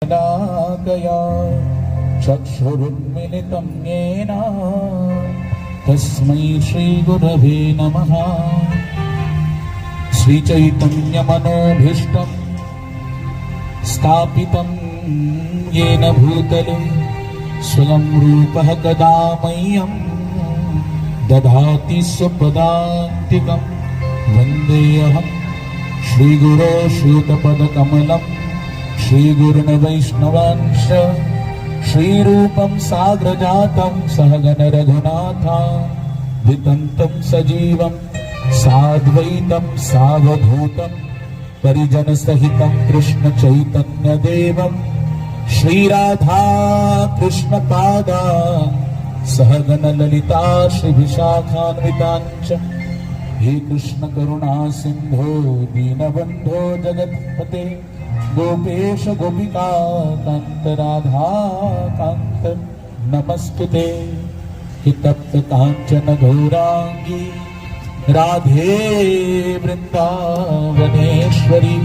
गया चक्षुरुन्मिलितं येन तस्मै श्रीगुरवे नमः। श्रीचैतन्यमनोभीष्टं स्थापितं येन भूतले स्वयं रूपः कदा मह्यं ददाति स्वपदान्तिकं। वन्देऽहं श्रीगुरो श्रीयुतपदकमलं श्रीगुरुन् वैष्णवांश श्रीरूपं साग्रजातं सहगण रघुनाथा वितन्तं सजीवं साद्वैतं सावधूतं परिजनसहितं कृष्ण चैतन्यदेवं श्रीराधा कृष्णपादा सहगण ललिता श्रीविशाखान्वितांच। हे कृष्ण करुणा सिंधो दीनबंधो जगत्पते गोपेश गोपिका कांत राधा कांत नमस्तुते। हे तप्त कांचन गौरांगी राधे वृंदावनेश्वरी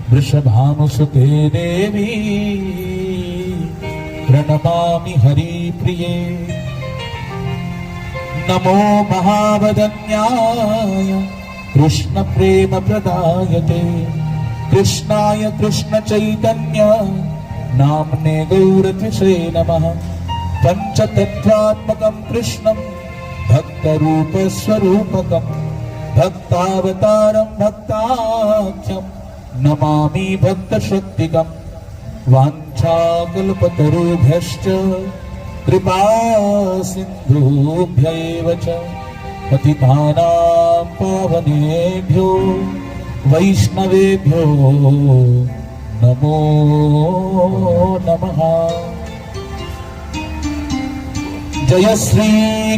वृषभानुसुते देवी प्रणमामि हरिप्रिये। नमो महावदन्याय कृष्ण प्रेम प्रदायते कृष्णाय कृष्ण चैतन्य नाम्ने गौरत्विषे नमः। पंचतत्त्वात्मकं कृष्णं भक्तरूप स्वरूपकं भक्तावतारं भक्ताख्यं नमामि भक्तशक्तिकं। वाञ्छाकल्पतरुभ्यश्च कृपा सिन्धुभ्यैव च पतितानां पावनेभ्यो वैष्णवेभ्यो नमो नमः। जय श्री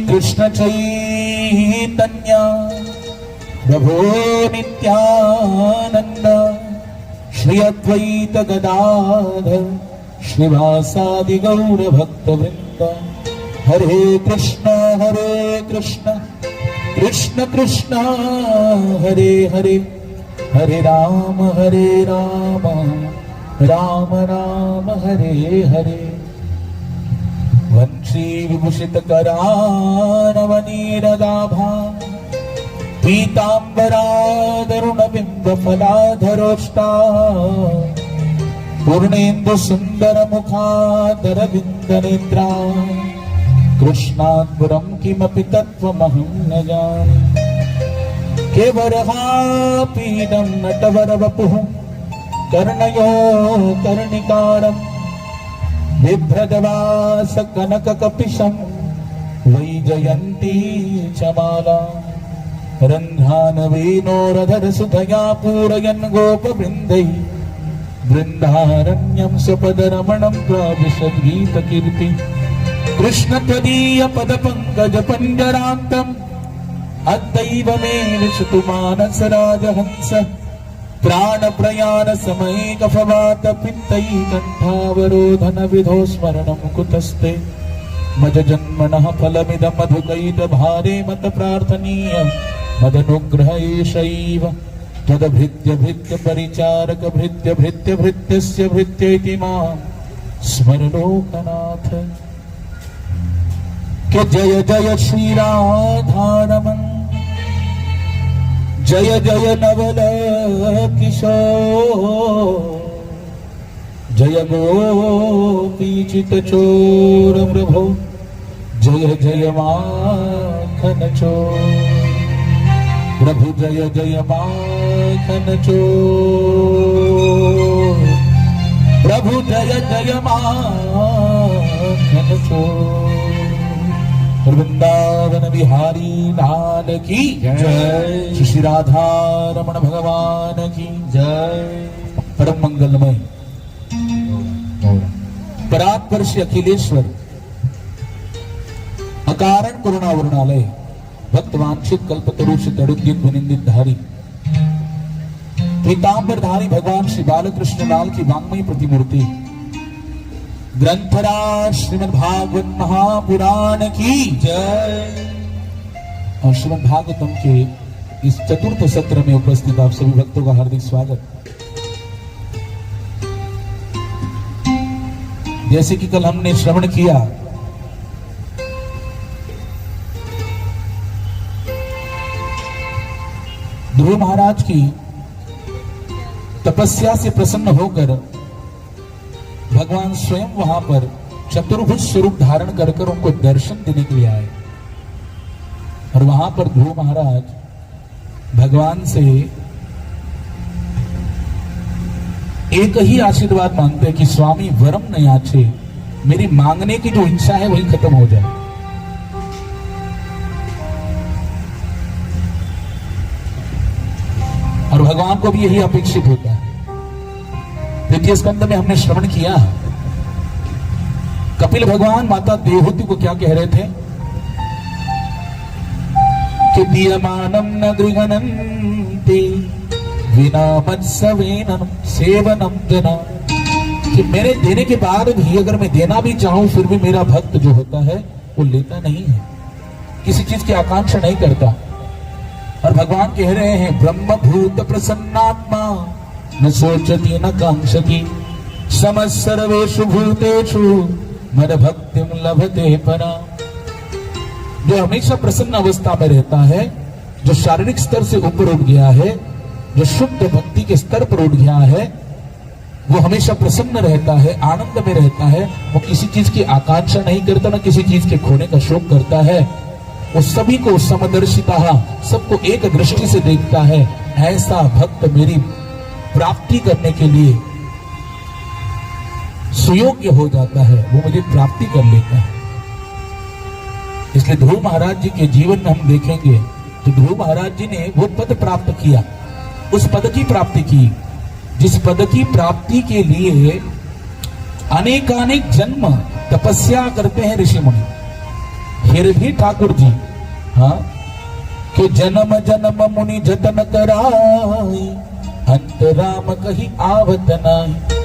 कृष्ण चैतन्य प्रभो नित्यानंद श्री अद्वैत गदाधर श्रीवासादि गौर भक्त वृंद। हरे कृष्ण कृष्ण कृष्ण हरे हरे हरे राम राम राम हरे हरे। वंशी विभूषित करानवनीरदाभा पीतांबरादरुण बिंब फलाधरोष्टा पूर्णेन्दु सुंदर मुखादर बिंद नेत्रा कृष्णात्पुरं किमपि तत्त्वमहं न जाने। केवरहापीडं नटवरवपुः कर्णयो कर्णिकारं बिभ्रजवास कनककपिशं वैजयन्ती च माला। रन्ध्रानवेनोरधर सुधया पूरयन् गोपवृन्दैः वृन्दारण्यं स्वपदरमणं प्राविशद्गीतकीर्ति। कृष्ण त्वदीय पदपङ्कज पञ्जरान्तम् अद्दैव मे निशतु मानस राजहंस। प्राणप्रयाण समये कफवात पित्तैकण्ठावरोधन विधो स्मरणं कुतस्ते। मज जन्मनः फलमिदं मधुकैट भारे मत प्रार्थनीय मदनुग्रह एषैव त्वदभृत्य भृत्य परिचारक भृत्य भृत्य भृत्यस्य भृत्य इति मां स्मर लोकनाथ। के जय जय श्री राधारमण जय जय नवल किशोर जय गोपीचित चोर प्रभो जय जय माखन चोर प्रभु जय जय माखन चोर प्रभु जय जय माखन चोर। वृंदावन बिहारी लाल की जय। श्री राधा रमण भगवान की जय। परम मंगलमय परात्पर श्री अखिलेश्वर अकारण करुणावरणालय भक्तवांछित कल्पतरुषित अड़ुद्युत विनिंदित धारी पीतांबरधारी भगवान श्री बालकृष्ण लाल की वांगमयी प्रतिमूर्ति ग्रंथराज श्रीमद् भागवत महापुराण की जय। और श्रीमद् भागवतम के इस चतुर्थ सत्र में उपस्थित आप सभी भक्तों का हार्दिक स्वागत। जैसे कि कल हमने श्रवण किया, ध्रुव महाराज की तपस्या से प्रसन्न होकर भगवान स्वयं वहां पर चतुर्भुज स्वरूप धारण कर उनको दर्शन देने के लिए आए। और वहां पर ध्रुव महाराज भगवान से एक ही आशीर्वाद मांगते हैं कि स्वामी वरम न याचे, मेरी मांगने की जो इच्छा है वही खत्म हो जाए। और भगवान को भी यही अपेक्षित होता है। द्वितीय स्कंद में हमने श्रवण किया, कपिल भगवान माता देवहूति को क्या कह रहे थे कि दीयमानम न गृहणन्ति विना मत्सवेनम सेवनम जना, कि मेरे देने के बाद भी अगर मैं देना भी चाहूं फिर भी मेरा भक्त जो होता है वो लेता नहीं है, किसी चीज की आकांक्षा नहीं करता। और भगवान कह रहे हैं ब्रह्म भूत प्रसन्नात्मा न सोचती न कांक्षति समस्त सर्वेषु भूतेषु मद भक्तिम लभते परा। जो हमेशा प्रसन्न अवस्था में रहता है, जो शारीरिक स्तर से ऊपर उठ गया है, जो शुद्ध भक्ति के स्तर पर उठ गया है, वो हमेशा प्रसन्न रहता है, आनंद में रहता है। वो किसी चीज की आकांक्षा नहीं करता, ना किसी चीज के खोने का शोक करता है। वो सभी को समदर्शिता, सबको एक दृष्टि से देखता है। ऐसा भक्त मेरी प्राप्ति करने के लिए सुयोग्य हो जाता है, वो मुझे प्राप्ति कर लेता है। इसलिए ध्रुव महाराज जी के जीवन में हम देखेंगे तो ध्रुव महाराज जी ने वो पद प्राप्त किया, उस पद की प्राप्ति की जिस पद की प्राप्ति के लिए अनेकानेक जन्म तपस्या करते हैं ऋषि मुनि। फिर भी ठाकुर जी कि जन्म जन्म मुनि जतन कराई अंत राम कहीं आवत नाही।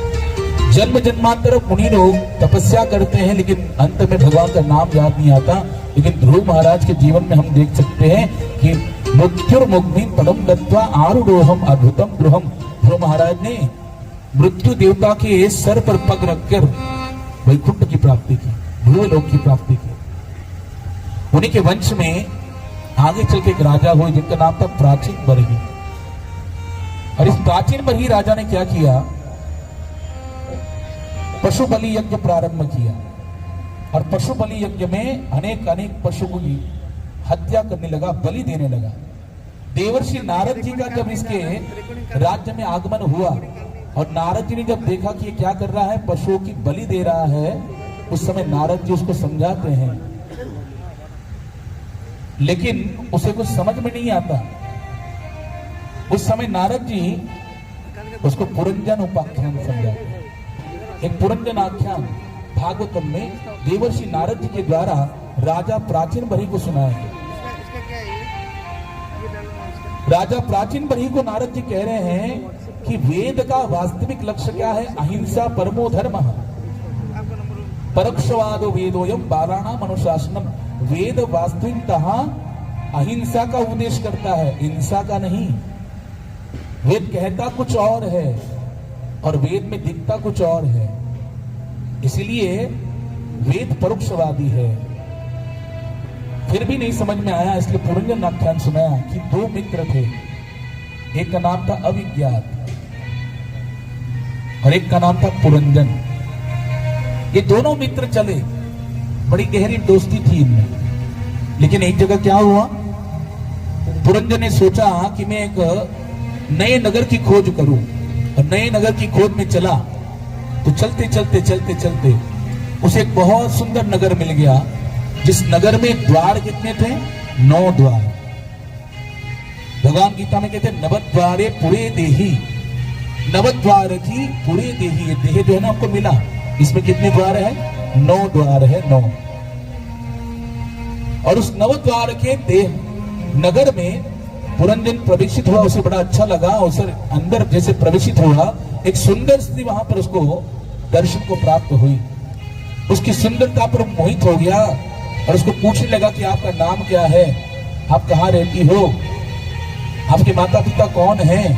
जन्म जन्मांतर मुनि लोग तपस्या करते हैं लेकिन अंत में भगवान का नाम याद नहीं आता। लेकिन ध्रुव महाराज के जीवन में हम देख सकते हैं कि मृत्युर्मुग्मिन पदम दत्वा आरूढ़ोहम अद्भुतम द्रुहम। ध्रुव महाराज ने मृत्यु देवता के सर पर पग रखकर वैकुंठ की प्राप्ति की, ध्रुव लोक की प्राप्ति की। उन्हीं के वंश में आगे चल के एक राजा हुए जिनका नाम था प्राचीन बरही। और इस प्राचीन बरही राजा ने क्या किया, पशु बलि यज्ञ प्रारंभ किया। और पशु बलि यज्ञ में अनेक अनेक पशुओं की हत्या करने लगा, बलि देने लगा। देवर्षि नारद जी का जब इसके राज्य में आगमन हुआ और नारद जी ने जब देखा कि ये क्या कर रहा है, पशुओं की बलि दे रहा है, उस समय नारद जी उसको समझाते हैं लेकिन उसे कुछ समझ में नहीं आता। उस समय नारद जी उसको पुरंजन उपाख्यान समझाते हैं। एक पुरंजन आख्यान भागवतम में देवर्षि नारद जी के द्वारा राजा प्राचीन बरही को सुनाया है। राजा प्राचीन बरही को नारद जी कह रहे हैं कि वेद का वास्तविक लक्ष्य क्या है, अहिंसा परमो धर्मः परोक्षवादो वेदोयम बालानाम अनुशासनम। वेद वास्तविकतः अहिंसा का उपदेश करता है, हिंसा का नहीं। वेद कहता कुछ और है और वेद में दिखता कुछ और है, इसलिए वेद परोक्षवादी है। फिर भी नहीं समझ में आया, इसलिए पुरंजन आख्यान सुनाया कि दो मित्र थे, एक का नाम था अविज्ञात और एक का नाम था पुरंजन। ये दोनों मित्र चले, बड़ी गहरी दोस्ती थी इनमें। लेकिन एक जगह क्या हुआ, पुरंजन ने सोचा कि मैं एक नए नगर की खोज करूं और नए नगर की खोज में चला। तो चलते चलते चलते चलते उसे एक बहुत सुंदर नगर मिल गया, जिस नगर में द्वार कितने थे, 9 द्वार। भगवान गीता में कहते हैं नवद्वारे पुरे देही, नवद्वार की पुरे देही। ये देह जो है ना आपको मिला, इसमें कितने द्वार है, 9 द्वार है, 9। और उस नवद्वार के देह नगर में पुरंजन प्रवेशित हुआ। उसे बड़ा अच्छा लगा। उसे अंदर जैसे प्रवेशित हुआ, एक सुंदर स्त्री वहां पर उसको दर्शन को प्राप्त हुई। उसकी सुंदरता पर मोहित हो गया और उसको पूछने लगा कि आपका नाम क्या है, आप कहाँ रहती हो, आपके माता पिता कौन हैं।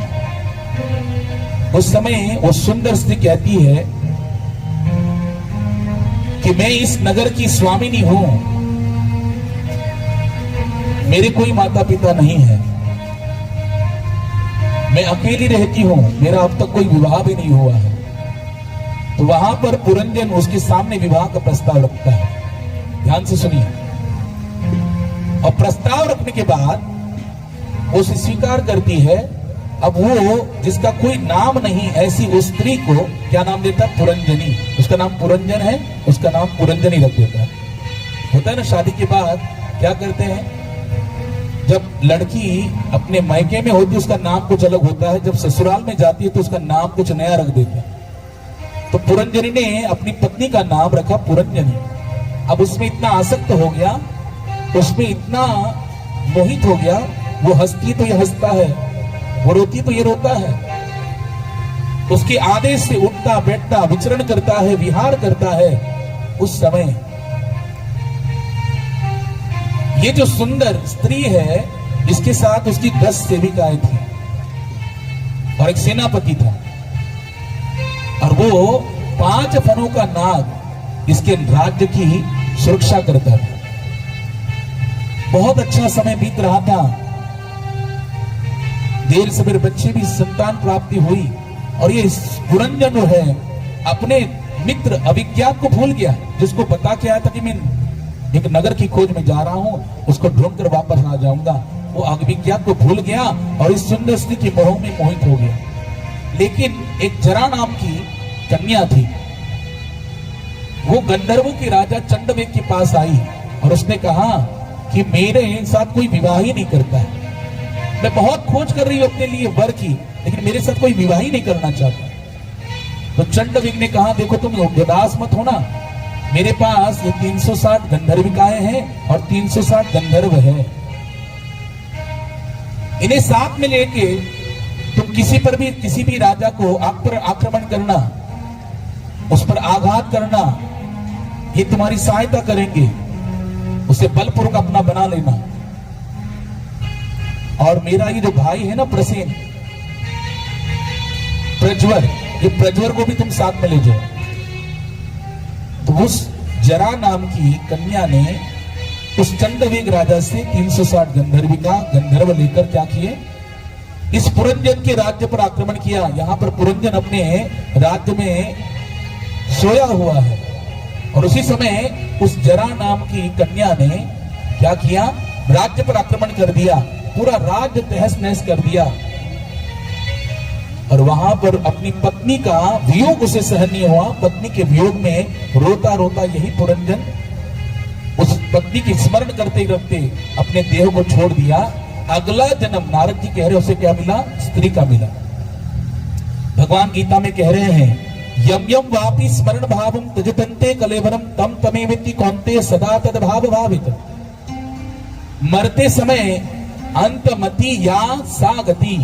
उस समय वो सुंदर स्त्री कहती है कि मैं इस नगर की स्वामिनी हूं, मेरे कोई माता पिता नहीं है, मैं अकेली रहती हूं, मेरा अब तक कोई विवाह भी नहीं हुआ है। तो वहां पर पुरंजन उसके सामने विवाह का प्रस्ताव रखता है। ध्यान से सुनिए। और प्रस्ताव रखने के बाद वो उसे स्वीकार करती है। अब वो जिसका कोई नाम नहीं, ऐसी उस स्त्री को क्या नाम देता है? पुरंजनी। उसका नाम पुरंजन है, उसका नाम पुरंजनी रख देता है। होता है ना, शादी के बाद क्या करते हैं, जब लड़की अपने मायके में होती है उसका नाम कुछ अलग होता है, जब ससुराल में जाती है तो उसका नाम कुछ नया रख देते हैं। तो पुरंजनी ने अपनी पत्नी का नाम रखा पुरंजनी। अब उसमें इतना आसक्त हो गया, उसमें इतना मोहित हो गया, वो हंसती तो ये हंसता है, वो रोती तो ये रोता है, उसके आदेश से उठता बैठता विचरण करता है, विहार करता है। उस समय ये जो सुंदर स्त्री है, इसके साथ उसकी 10 सेविकाएं थी और एक सेनापति था, और वो 5 फनों का नाग इसके राज्य की सुरक्षा करता था। बहुत अच्छा समय बीत रहा था। देर सवेर बच्चे भी संतान प्राप्ति हुई, और ये पुरंजन जो है अपने मित्र अभिज्ञात को भूल गया, जिसको बता के आया था कि मैं एक नगर की खोज में जा रहा हूं, उसको ढूंढ कर वापस आ जाऊंगा। वो अभिज्ञात को भूल गया और इस सुंदर स्त्री की मोह में मोहित हो गया। लेकिन एक जरा नाम की कन्या थी, वो गंधर्वों के राजा चंडवेग के पास आई और उसने कहा कि मेरे साथ कोई विवाह ही नहीं करता है, मैं बहुत खोज कर रही हूं अपने लिए वर की, लेकिन मेरे साथ कोई विवाह ही नहीं करना चाहता। तो चंडवेग ने कहा, देखो तुम उदास मत होना, मेरे पास ये 360 गंधर्विकाएं हैं और 360 गंधर्व है, इन्हें साथ में लेके तुम किसी भी राजा को आप पर आक्रमण करना, उस पर आघात करना, ये तुम्हारी सहायता करेंगे, उसे बलपूर्वक अपना बना लेना। और मेरा ये जो भाई है ना प्रसेन, प्रज्वर, ये प्रज्वर को भी तुम साथ में ले जाओ। तो उस जरा नाम की कन्या ने उस चंडवेग राजा से 360 गंधर्व लेकर क्या किए, इस पुरंजन के राज्य पर आक्रमण किया। यहां पर पुरंजन अपने राज्य में सोया हुआ है, और उसी समय उस जरा नाम की कन्या ने क्या किया, राज्य पर आक्रमण कर दिया, पूरा राज्य तहस नहस कर दिया। और वहां पर अपनी पत्नी का वियोग उसे सहन नहीं हुआ। पत्नी के वियोग में रोता रोता यही पुरंजन उस पत्नी की स्मरण करते करते अपने देह को छोड़ दिया। अगला जन्म नारद जी कह रहे उसे क्या मिला, स्त्री का मिला। भगवान गीता में कह रहे हैं, यम यम वापि स्मरण भावम त्यजतन्ते कलेवरम तम तमेवेति कौन्तेय सदा तद भाव भावित। मरते समय अंतमति या सा गति,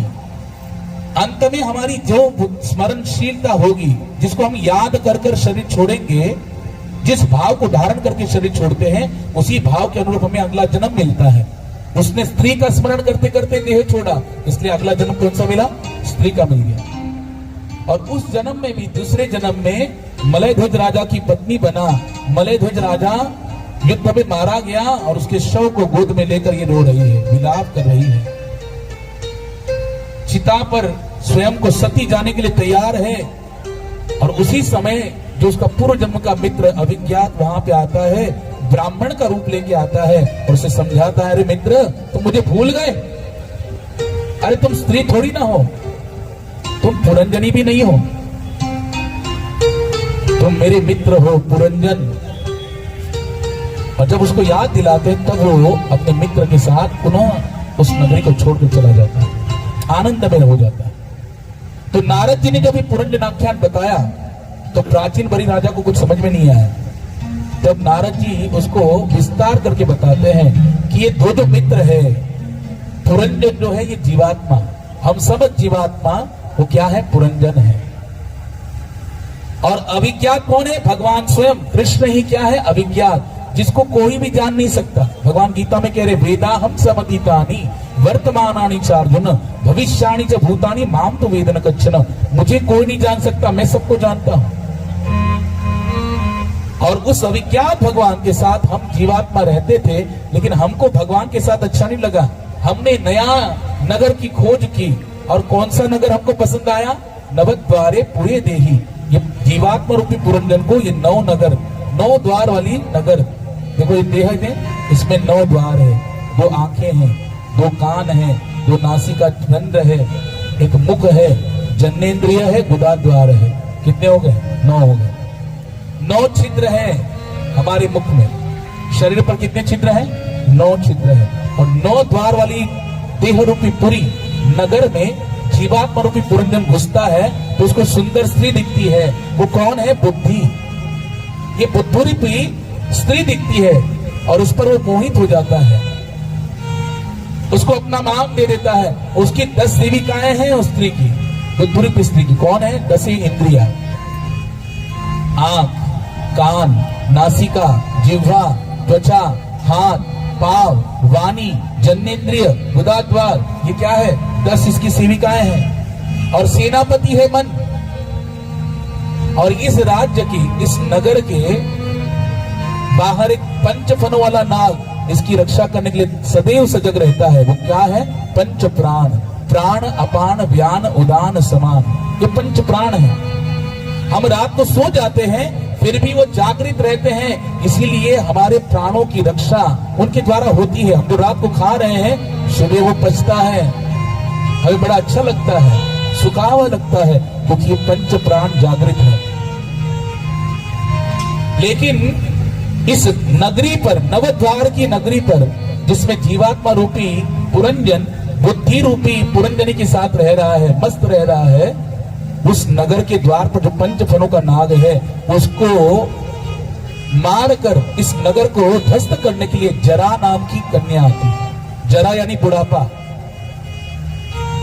अंत में हमारी जो स्मरणशीलता होगी, जिसको हम याद कर कर शरीर छोड़ेंगे, जिस भाव को धारण करके शरीर छोड़ते हैं, उसी भाव के अनुरूप हमें अगला जन्म मिलता है। उसने स्त्री का स्मरण करते करते देह छोड़ा, इसलिए अगला जन्म कौन सा मिला, स्त्री का मिल गया। और उस जन्म में भी, दूसरे जन्म में मलयध्वज राजा की पत्नी बना। मलयध्वज राजा युद्ध में मारा गया और उसके शव को गोद में लेकर ये रो रही है, विलाप कर रही है, चिता पर स्वयं को सती जाने के लिए तैयार है। और उसी समय जो उसका पूर्व जन्म का मित्र अभिज्ञात वहां पे आता है, ब्राह्मण का रूप लेके आता है और उसे समझाता है, अरे मित्र तुम मुझे भूल गए, अरे तुम स्त्री थोड़ी ना हो, तुम पुरंजनी भी नहीं हो, तुम मेरे मित्र हो पुरंजन। और जब उसको याद दिलाते हैं तब वो अपने मित्र के साथ पुनः उस नगरी को छोड़कर चला जाता है, आनंद में हो जाता है। तो नारद जी ने जब ये पुरंजन आख्यान बताया तो प्राचीन बरी राजा को कुछ समझ में नहीं आया। तब नारद जी उसको विस्तार करके बताते हैं कि ये दो जो मित्र है, पुरंजन जो है ये जीवात्मा, हम सब जीवात्मा, वो क्या है, पुरंजन है। और अभिज्ञात कौन है, भगवान स्वयं कृष्ण ही क्या है, अभिज्ञात, जिसको कोई भी जान नहीं सकता। भगवान गीता में कह रहे, वेदा हम समतीतानि वर्तमानानि चार्जुन भविष्याणि च भूतानि माम तो वेद न कच्छन। मुझे कोई नहीं जान सकता, मैं सबको जानता हूं। और उस अविज्ञात भगवान के साथ हम जीवात्मा रहते थे, लेकिन हमको भगवान के साथ अच्छा नहीं लगा। हमने नया नगर की खोज की, और कौन सा नगर हमको पसंद आया? नवद्वारे पुरे देही। ये जीवात्मा रूपी पुरंजन को, ये 9 नगर, 9 द्वार वाली नगर। देखो ये देह है, इसमें 9 द्वार है, 2 आंखें हैं, 2 कान हैं, 2 नासिका रंध्र है, एक मुख है, जन्नेन्द्रिय है, गुदाद्वार है। कितने हो गए? 9 हो गए। 9 छिद्र हैं हमारे मुख में। शरीर पर कितने छिद्र हैं? 9 छिद्र हैं। और 9 द्वार वाली देह रूपी पुरी नगर में जीवात्मा रूपी पुरंजन घुसता है तो उसको सुंदर स्त्री दिखती है। वो कौन है? बुद्धि। ये बुद्धि रूपी स्त्री दिखती है और उस पर वो मोहित हो जाता है, उसको अपना नाम दे देता है। उसकी 10 सेविकाएं हैं उस स्त्री की, बुद्धि रूपी स्त्री की। कौन है? 10 इंद्रिया, आंख, कान, नासिका, जिह्वा, त्वचा, हाथ, पाव, वाणी, जन्नेन्द्रिय, गुदाद्वार। ये क्या है? 10 इसकी सेविकाएं हैं। और सेनापति है मन। और इस राज्य की, इस नगर के बाहर एक पंचफनों वाला नाग इसकी रक्षा करने के लिए सदैव सजग रहता है। वो क्या है? पंच प्राण। प्राण, अपान, व्यान, उदान, समान। ये पंच प्राण है। हम रात को सो जाते हैं फिर भी वो जागृत रहते हैं, इसीलिए हमारे प्राणों की रक्षा उनके द्वारा होती है। हम जो रात को खा रहे हैं, सुबह वो पचता है, हमें बड़ा अच्छा लगता है, सुखावा लगता है, क्योंकि ये पंच प्राण जागृत है। लेकिन इस नगरी पर, नवद्वार की नगरी पर, जिसमें जीवात्मा रूपी पुरंजन बुद्धि रूपी पुरंजनी के साथ रह रहा है, मस्त रह रहा है, उस नगर के द्वार पर जो पंचफनों का नाग है, उसको मारकर इस नगर को ध्वस्त करने के लिए जरा नाम की कन्या आती। जरा यानी बुढ़ापा।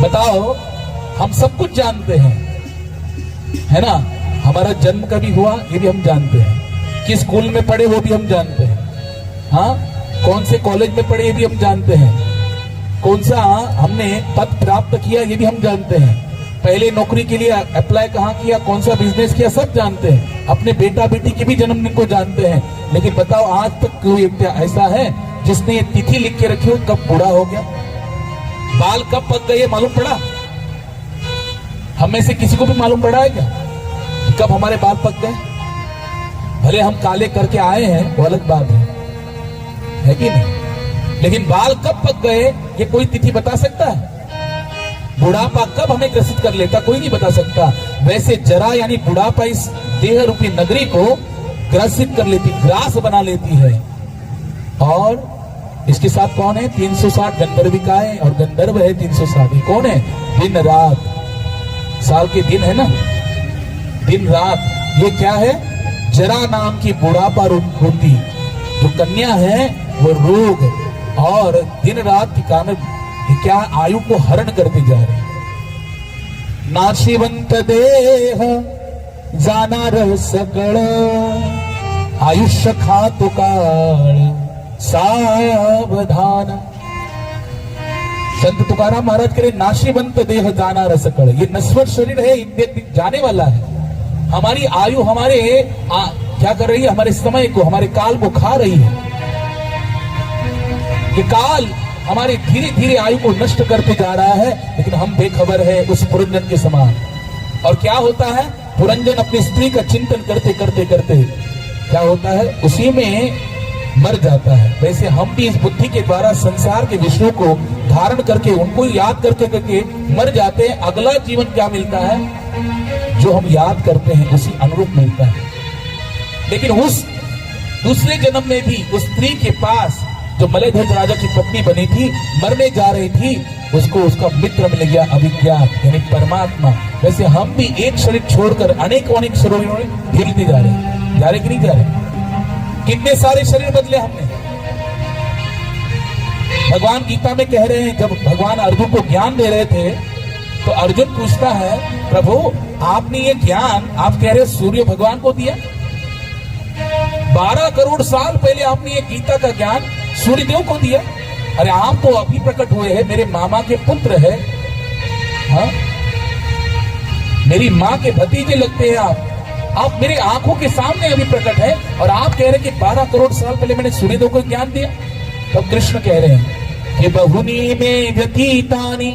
बताओ, हम सब कुछ जानते हैं, है ना? हमारा जन्म कभी हुआ ये भी हम जानते हैं, किस स्कूल में पढ़े वो भी हम जानते हैं, हाँ, कौन से कॉलेज में पढ़े ये भी हम जानते हैं, कौन सा हमने पद प्राप्त किया ये भी हम जानते हैं, पहले नौकरी के लिए अप्लाई कहाँ किया, कौन सा बिजनेस किया, सब जानते हैं। अपने बेटा बेटी के भी जन्मदिन को जानते हैं। लेकिन बताओ, आज तक कोई ऐसा है जिसने ये तिथि लिख के रखी हो कब बूढ़ा हो गया, बाल कब पक गए मालूम पड़ा? हम में से किसी को भी मालूम पड़ा है क्या कब हमारे बाल पक गए? भले हम काले करके आए हैं वो अलग बात है कि नहीं, लेकिन बाल कब पक गए ये कोई तिथि बता सकता है? बुढ़ापा कब हमें ग्रसित कर लेता कोई नहीं बता सकता। वैसे जरा यानी बुढ़ापा इस देह रूपी नगरी को ग्रसित कर लेती, ग्रास बना लेती है। और इसके साथ कौन है? 360 गंधर्विकाएं, और गंधर्व है 360। कौन है? दिन रात, साल के दिन है ना, दिन रात। ये क्या है? जरा नाम की बुढ़ापा रूप होती जो कन्या है, वो रोग और दिन रात के कारण क्या आयु को हरण करते जा रहे। नाशिवंत देह जाना रह सकळ, आयुष्य खातो काळ सावधान। संत तुकाराम महाराज कह रहे, नाशिवंत देह जाना रह सकळ। ये नश्वर शरीर है, जाने वाला है। हमारी आयु हमारे क्या कर रही है? हमारे समय को, हमारे काल को खा रही है। ये काल हमारे धीरे धीरे आयु को नष्ट करते जा रहा है, लेकिन हम बेखबर है उस पुरंजन के समान। और क्या होता है? पुरंजन अपनी स्त्री का चिंतन करते करते करते क्या होता है? उसी में मर जाता है। वैसे हम भी इस बुद्धि के द्वारा संसार के विषयों को धारण करके, उनको याद करके करके मर जाते हैं। अगला जीवन क्या मिलता है? जो हम याद करते हैं उसी अनुरूप मिलता है। लेकिन उस दूसरे जन्म में भी उस स्त्री के पास जो मलयध्वज राजा की पत्नी बनी थी, मरने जा रही थी, उसको उसका मित्र मिल गया, अविज्ञात यानी परमात्मा। वैसे हम भी एक शरीर छोड़कर अनेक अनेक शरीरों में ढीलते जा रहे कि नहीं जा रहे? कितने सारे शरीर बदले हमने। भगवान गीता में कह रहे हैं, जब भगवान अर्जुन को ज्ञान दे रहे थे तो अर्जुन पूछता है, प्रभु आपने ये ज्ञान, आप कह रहे सूर्य भगवान को दिया, 12 करोड़ साल पहले आपने ये गीता का ज्ञान सूर्यदेव को दिया। अरे आप तो अभी प्रकट हुए हैं, मेरे मामा के पुत्र है, हाँ? मेरी माँ के भतीजे लगते हैं आप, आप मेरे आंखों के सामने अभी प्रकट है और आप कह रहे हैं कि 12 करोड़ साल पहले मैंने सूर्यदेव को ज्ञान दिया। तब कृष्ण कह रहे हैं कि बहुनी में व्यतीतानि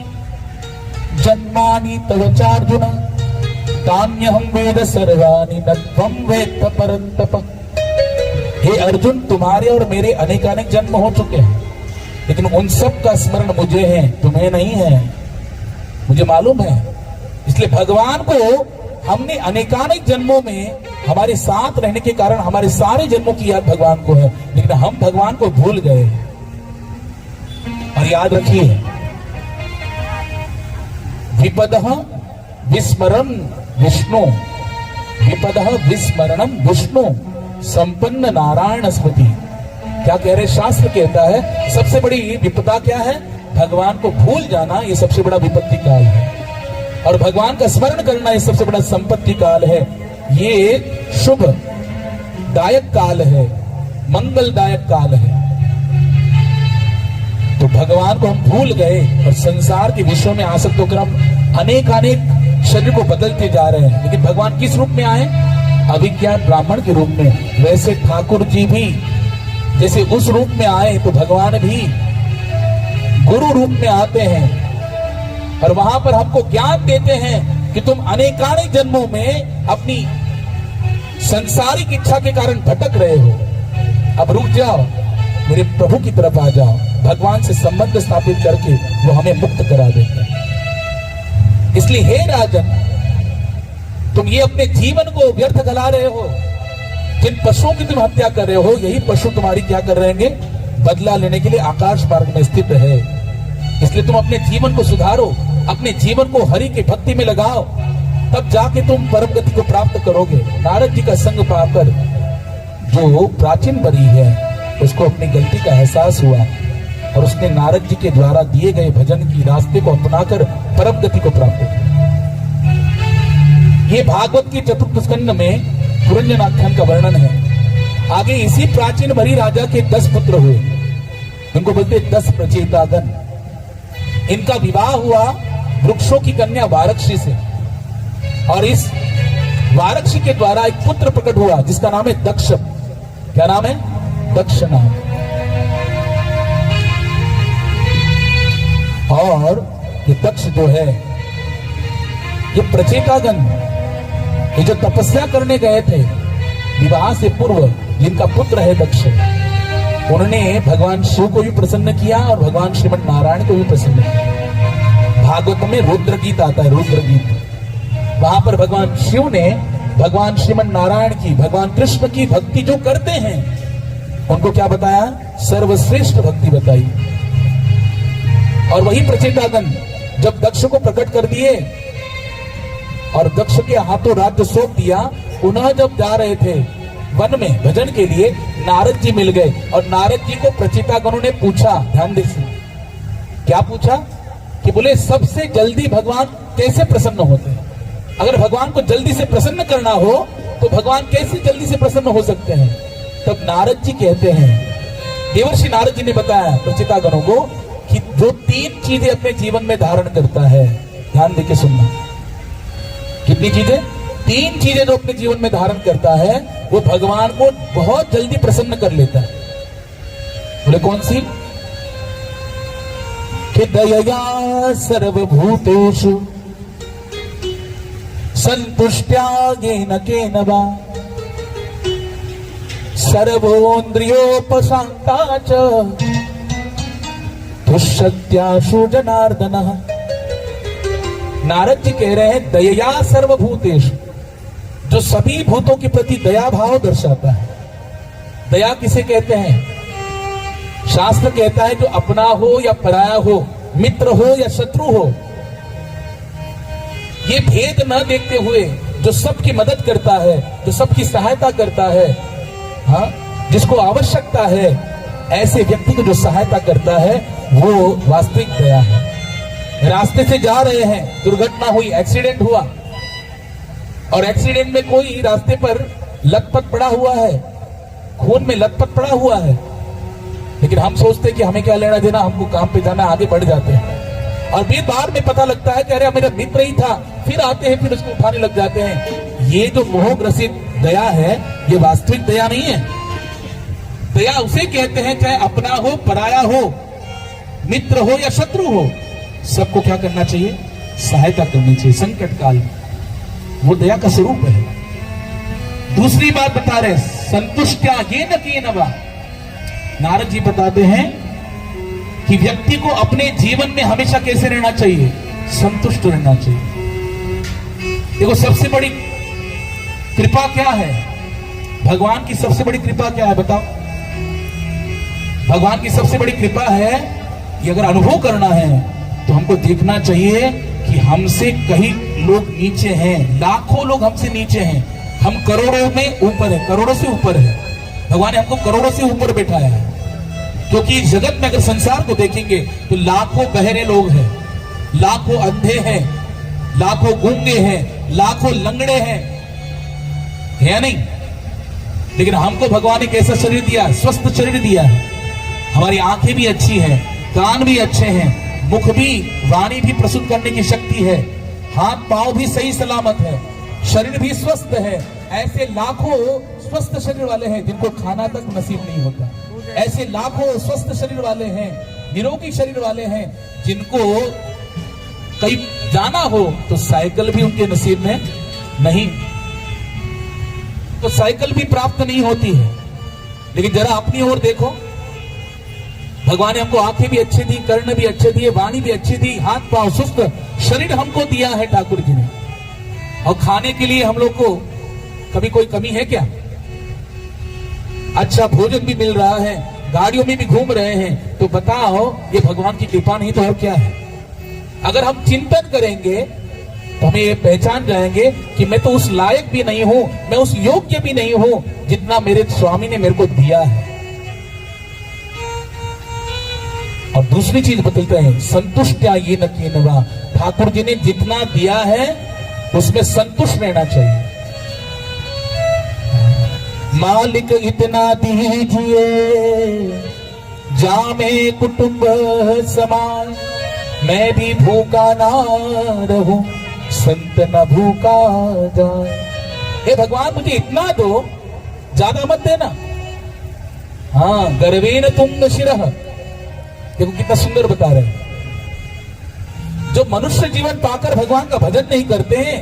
जन्मानि तव चार्जुन तान्यहं वेद सर्वाणि न त्वं वेत्त परन्तप। हे अर्जुन, तुम्हारे और मेरे अनेकानेक जन्म हो चुके हैं, लेकिन उन सब का स्मरण मुझे है, तुम्हें नहीं है, मुझे मालूम है। इसलिए भगवान को हमने अनेकानेक जन्मों में हमारे साथ रहने के कारण हमारे सारे जन्मों की याद भगवान को है, लेकिन हम भगवान को भूल गए। और याद रखिए, विपदः विस्मरण विष्णु, विपदः विस्मरणम विष्णु संपन्न नारायण स्मृति। क्या कह रहे शास्त्र कहता है, सबसे बड़ी विपदा क्या है? भगवान को भूल जाना, ये सबसे बड़ा विपत्ति काल है। और भगवान का स्मरण करना ये सबसे बड़ा संपत्ति काल है। ये शुभ दायक काल है, मंगलदायक काल है। तो भगवान को हम भूल गए और संसार के विषयों में आसक्त होकर हम अनेक शरीर को बदलते जा रहे हैं। लेकिन भगवान किस रूप में आए? अभिज्ञान ब्राह्मण के रूप में। वैसे ठाकुर जी भी जैसे उस रूप में आए, तो भगवान भी गुरु रूप में आते हैं और वहां पर हमको ज्ञान देते हैं कि तुम अनेकानेक जन्मों में अपनी संसारिक इच्छा के कारण भटक रहे हो। अब रुक जाओ, मेरे प्रभु की तरफ आ जाओ। भगवान से संबंध स्थापित करके वो हमें मुक्त करा देते हैं। इसलिए हे राजन, तुम ये अपने जीवन को व्यर्थ गला रहे हो। जिन पशुओं की तुम हत्या कर रहे हो, यही पशु तुम्हारी क्या कर रहे हैं? बदला लेने के लिए आकाश मार्ग में स्थित है। इसलिए तुम अपने जीवन को सुधारो, अपने जीवन को हरि की भक्ति में लगाओ, तब जाके तुम परम गति को प्राप्त करोगे। नारद जी का संग पाकर जो प्राचीन बरी है, उसको अपनी गलती का एहसास हुआ और उसने नारद जी के द्वारा दिए गए भजन की रास्ते को अपनाकर परम गति को प्राप्त किया। ये भागवत के चतुर्थ स्कंद में पुरंजन आख्यान का वर्णन है। आगे इसी प्राचीन बरी राजा के 10 पुत्र हुए, इनको बोलते 10 प्रचेतागण। इनका विवाह हुआ वृक्षों की कन्या वारक्षी से, और इस वारक्षी के द्वारा एक पुत्र प्रकट हुआ जिसका नाम है दक्ष। क्या नाम है? दक्ष नाम। और ये दक्ष जो है, ये प्रचेतागण, ये जो तपस्या करने गए थे विवाह से पूर्व, जिनका पुत्र है दक्ष, उन्होंने भगवान शिव को भी प्रसन्न किया और भगवान श्रीमन नारायण को भी प्रसन्न किया। भागवत में रुद्र गीत आता है, रुद्र गीत। वहां पर भगवान शिव ने भगवान श्रीमन नारायण की, भगवान कृष्ण की भक्ति जो करते हैं उनको क्या बताया? सर्वश्रेष्ठ भक्ति बताई। और वही प्रचेतागण जब दक्ष को प्रकट कर दिए और दक्ष के हाथों राज्य सौंप दिया, पुनः जब जा रहे थे वन में भजन के लिए, नारद जी मिल गए और नारद जी को प्रचेतागणों ने पूछा, ध्यान दीजिए क्या पूछा, कि बोले सबसे जल्दी भगवान कैसे प्रसन्न होते हैं? अगर भगवान को जल्दी से प्रसन्न करना हो तो भगवान कैसे जल्दी से प्रसन्न हो सकते हैं? तब नारद जी कहते हैं, देवर्षि नारद जी ने बताया प्रचेतागणों को कि जो 3 चीजें अपने जीवन में धारण करता है, ध्यान देके सुनना, कितनी चीजें? 3 चीजें जो अपने जीवन में धारण करता है वो भगवान को बहुत जल्दी प्रसन्न कर लेता है। बोले कौन सी? कि दयया सर्वभूतेषु संतुष्ट्यागेन केन वा सर्वोन्द्रियोपशांता च तुष्यत्याशु जनार्दनः। नारद जी कह रहे हैं दयया सर्वभूतेषु, जो सभी भूतों के प्रति दया भाव दर्शाता है। दया किसे कहते हैं? शास्त्र कहता है जो अपना हो या पराया हो, मित्र हो या शत्रु हो, ये भेद न देखते हुए जो सबकी मदद करता है, जो सबकी सहायता करता है, हाँ, जिसको आवश्यकता है, ऐसे व्यक्ति को जो सहायता करता है वो वास्तविक दया है। रास्ते से जा रहे हैं, दुर्घटना हुई, एक्सीडेंट हुआ, और एक्सीडेंट में कोई रास्ते पर लथपथ पड़ा हुआ है, खून में लथपथ पड़ा हुआ है, लेकिन हम सोचते कि हमें क्या लेना देना, हमको काम पे जाना, आगे बढ़ जाते हैं। और फिर बाद में पता लगता है कि अरे मेरा मित्र ही था, फिर आते हैं, फिर उसको उठाने लग जाते हैं। ये जो मोहग्रसित दया है, ये वास्तविक दया नहीं है। दया उसे कहते हैं चाहे अपना हो, पराया हो, मित्र हो या शत्रु हो, सबको क्या करना चाहिए? सहायता करनी चाहिए संकट काल में। वो दया का स्वरूप है। दूसरी बात बता रहे, संतुष्ट्या येन केनवा। नारद जी बताते हैं कि व्यक्ति को अपने जीवन में हमेशा कैसे रहना चाहिए? संतुष्ट रहना चाहिए। देखो सबसे बड़ी कृपा क्या है? भगवान की सबसे बड़ी कृपा क्या है बताओ? भगवान की सबसे बड़ी कृपा है कि अगर अनुभव करना है तो हमको देखना चाहिए कि हमसे कई लोग नीचे हैं, लाखों लोग हमसे नीचे हैं, हम करोड़ों में ऊपर है, करोड़ों से ऊपर है। भगवान ने हमको करोड़ों से ऊपर बैठाया है। क्योंकि जगत में अगर संसार को देखेंगे तो लाखों बहरे लोग हैं, लाखों अंधे हैं, लाखों गूंगे हैं, लाखों लंगड़े हैं, है या नहीं? लेकिन हमको भगवान ने कैसा शरीर दिया? स्वस्थ शरीर दिया है। हमारी आंखें भी अच्छी हैं, कान भी अच्छे हैं, मुख भी, वाणी भी प्रस्तुत करने की शक्ति है, हाथ पांव भी सही सलामत है, शरीर भी स्वस्थ है। ऐसे लाखों स्वस्थ शरीर वाले हैं जिनको खाना तक नसीब नहीं होता। ऐसे लाखों स्वस्थ शरीर वाले हैं, निरोगी शरीर वाले हैं, जिनको कहीं जाना हो तो साइकिल भी उनके नसीब में नहीं, तो साइकिल भी प्राप्त नहीं होती है। लेकिन जरा अपनी ओर देखो, भगवान ने हमको आंखें भी अच्छी दी, कर्ण भी अच्छे दिए, वाणी भी अच्छी दी, हाथ पांव सुस्त शरीर हमको दिया है ठाकुर जी ने। और खाने के लिए हम लोग को कभी कोई कमी है क्या? अच्छा भोजन भी मिल रहा है, गाड़ियों में भी घूम रहे हैं, तो बताओ ये भगवान की कृपा नहीं तो और क्या है? अगर हम चिंतन करेंगे तो हमें ये पहचान जाएंगे कि मैं तो उस लायक भी नहीं हूं, मैं उस योग्य भी नहीं हूं जितना मेरे स्वामी ने मेरे को दिया है। और दूसरी चीज बतलते हैं, संतुष्ट ये न केनवा। ठाकुर जी ने जितना दिया है उसमें संतुष्ट रहना चाहिए। मालिक इतना दीजिए जामे कुटुंब समान, मैं भी भूखा ना रहूं, संत न भूखा जाए। हे भगवान मुझे इतना दो, ज्यादा मत देना। हाँ, गर्वेण तुंग शिरः। देखो कितना सुंदर बता रहे हैं। जो मनुष्य जीवन पाकर भगवान का भजन नहीं करते हैं,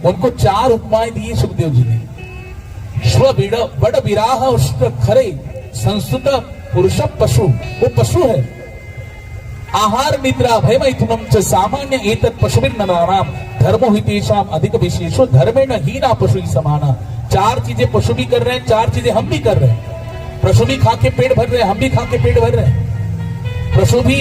उनको चार उपमाएं दी सुखदेव जी ने। श्व बड़ विराह उष्ट खरे संस्कृत पुरुष पशु, वो पशु है। आहार निद्रा भय मैथुनम च सामान्य एतत् पशुभिर नराणाम धर्मो हितेषाम अधिक विशेषो धर्मेण हीना पशु समाना। चार चीजें पशु भी कर रहे हैं, चार चीजें हम भी कर रहे हैं। पशु भी खा के पेट भर रहे हैं, हम भी खा के पेट भर रहे हैं। पशु भी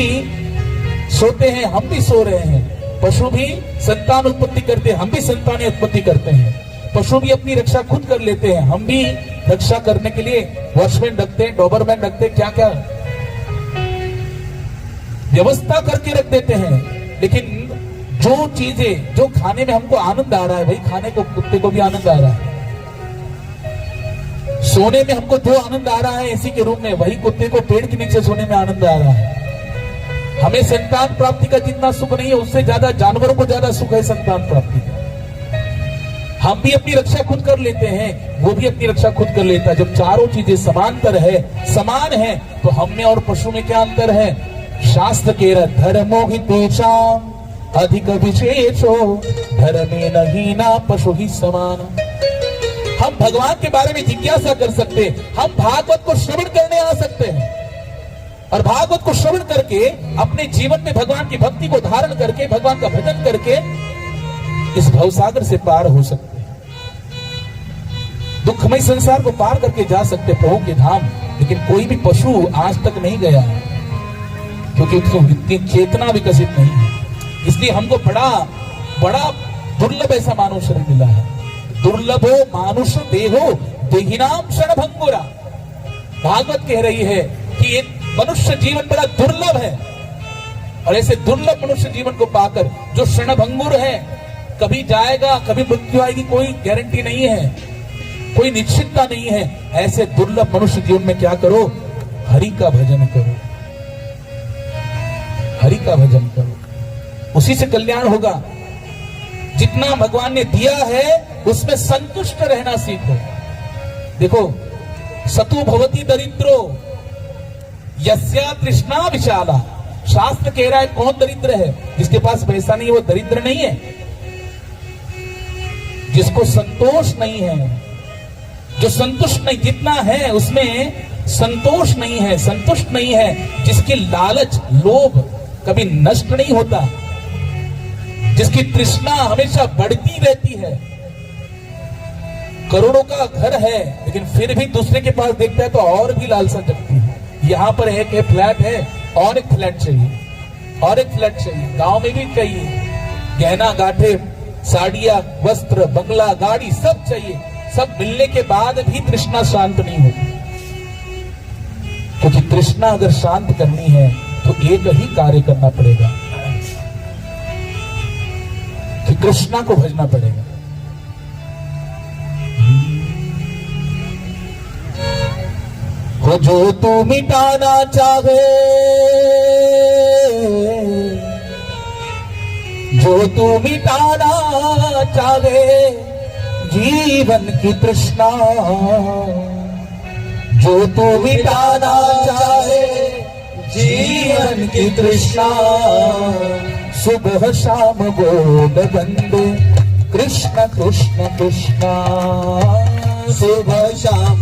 सोते हैं, हम भी सो रहे हैं। पशु भी संतान उत्पत्ति करते हैं, हम भी संतान उत्पत्ति करते हैं। पशु भी अपनी रक्षा खुद कर लेते हैं, हम भी रक्षा करने के लिए वॉचमैन रखते हैं, डॉबरमैन रखते हैं, क्या क्या व्यवस्था करके रख देते हैं। लेकिन जो चीजें, जो खाने में हमको आनंद आ रहा है, वही खाने को कुत्ते को भी आनंद आ रहा है। सोने में हमको जो आनंद आ रहा है एसी के रूम में, वही कुत्ते को पेड़ के नीचे सोने में आनंद आ रहा है। हमें संतान प्राप्ति का जितना सुख नहीं है, उससे ज्यादा जानवरों को ज्यादा सुख है संतान प्राप्ति का। हम भी अपनी रक्षा खुद कर लेते हैं, वो भी अपनी रक्षा खुद कर लेता है। जब चारों चीजें समांतर है, समान है, तो हम में और पशु में क्या अंतर है? शास्त्र के धर्मो हितेषाम अधिक विशेषो धर्मे न हीना पशु ही समान। हम भगवान के बारे में जिज्ञासा कर सकते हैं, हम भागवत को श्रवण करने आ सकते हैं, और भागवत को श्रवण करके अपने जीवन में भगवान की भक्ति को धारण करके, भगवान का भजन करके इस भवसागर से पार हो सकते हैं, दुखमय संसार को पार करके जा सकते प्रभु के धाम। लेकिन कोई भी पशु आज तक नहीं गया है, क्योंकि उसको इतनी चेतना विकसित नहीं है। इसलिए हमको बड़ा बड़ा दुर्लभ ऐसा मानव शरीर मिला है। दुर्लभो मानुष देहो देहिनाम क्षणभंगुरा। भागवत कह रही है कि ये मनुष्य जीवन बड़ा दुर्लभ है, और ऐसे दुर्लभ मनुष्य जीवन को पाकर जो क्षणभंगुर है, कभी जाएगा कभी मृत्यु आएगी, कोई गारंटी नहीं है, कोई निश्चितता नहीं है। ऐसे दुर्लभ मनुष्य जीवन में क्या करो? हरि का भजन करो, हरि का भजन करो, उसी से कल्याण होगा। जितना भगवान ने दिया है उसमें संतुष्ट रहना सीखो। देखो, सतु भवति दरिद्रो यस्या तृष्णा विशाला। शास्त्र कह रहा है कौन दरिद्र है? जिसके पास पैसा नहीं है वो दरिद्र नहीं है। जिसको संतोष नहीं है, जो संतुष्ट नहीं, जितना है उसमें संतोष नहीं है, संतुष्ट नहीं है, जिसकी लालच लोभ कभी नष्ट नहीं होता, जिसकी तृष्णा हमेशा बढ़ती रहती है। करोड़ों का घर है लेकिन फिर भी दूसरे के पास देखता है तो और भी लालसा जगती है। यहां पर एक फ्लैट है और एक फ्लैट चाहिए, और एक फ्लैट चाहिए, गांव में भी चाहिए, गहना गाठे, साड़ियां, वस्त्र, बंगला, गाड़ी सब चाहिए। सब मिलने के बाद भी तृष्णा शांत नहीं होती। क्योंकि तृष्णा अगर शांत करनी है तो एक ही कार्य करना पड़ेगा कि कृष्णा को भजना पड़ेगा। वो जो तू मिटाना चाहे, जो तू मिटाना चाहे जीवन की तृष्णा, जो तू मिटाना चाहे जीवन की तृष्णा, सुबह शाम बोल बंदे कृष्ण कृष्ण कृष्णा, सुबह शाम